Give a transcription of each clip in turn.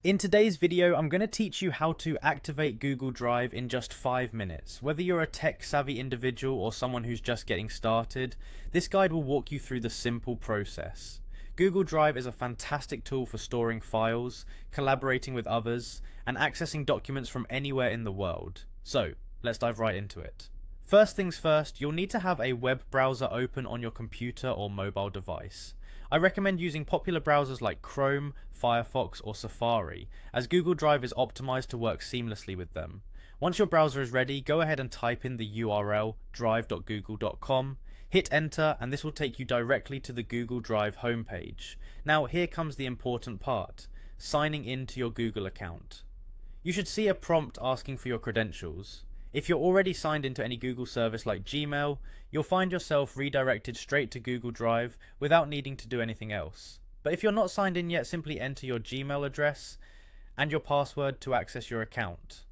In today's video, I'm going to teach you how to activate Google Drive in just 5 minutes. Whether you're a tech-savvy individual or someone who's just getting started, this guide will walk you through the simple process. Google Drive is a fantastic tool for storing files, collaborating with others, and accessing documents from anywhere in the world. So, let's dive right into it. First things first, you'll need to have a web browser open on your computer or mobile device. I recommend using popular browsers like Chrome, Firefox, or Safari, as Google Drive is optimized to work seamlessly with them. Once your browser is ready, go ahead and type in the URL drive.google.com, hit enter, and this will take you directly to the Google Drive homepage. Now here comes the important part, signing in to your Google account. You should see a prompt asking for your credentials. If you're already signed into any Google service like Gmail, you'll find yourself redirected straight to Google Drive without needing to do anything else. But if you're not signed in yet, simply enter your Gmail address and your password to access your account.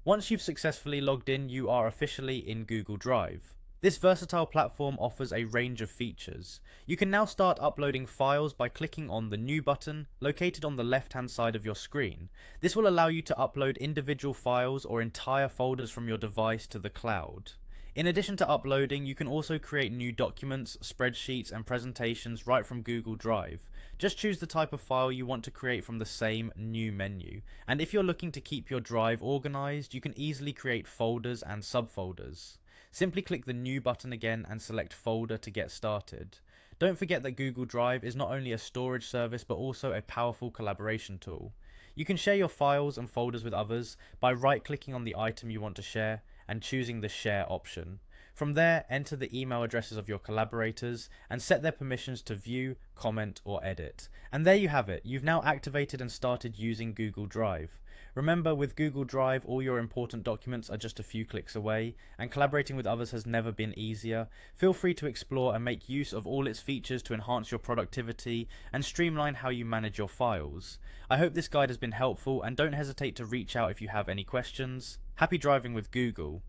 Once you've successfully logged in, you are officially in Google Drive. This versatile platform offers a range of features. You can now start uploading files by clicking on the New button located on the left-hand side of your screen. This will allow you to upload individual files or entire folders from your device to the cloud. In addition to uploading, you can also create new documents, spreadsheets, and presentations right from Google Drive. Just choose the type of file you want to create from the same New menu. And if you're looking to keep your drive organized, you can easily create folders and subfolders. Simply click the New button again and select Folder to get started. Don't forget that Google Drive is not only a storage service but also a powerful collaboration tool. You can share your files and folders with others by right-clicking on the item you want to share and choosing the Share option. From there, enter the email addresses of your collaborators and set their permissions to view, comment, or edit. And there you have it, you've now activated and started using Google Drive. Remember, with Google Drive, all your important documents are just a few clicks away, and collaborating with others has never been easier. Feel free to explore and make use of all its features to enhance your productivity and streamline how you manage your files. I hope this guide has been helpful, and don't hesitate to reach out if you have any questions. Happy driving with Google!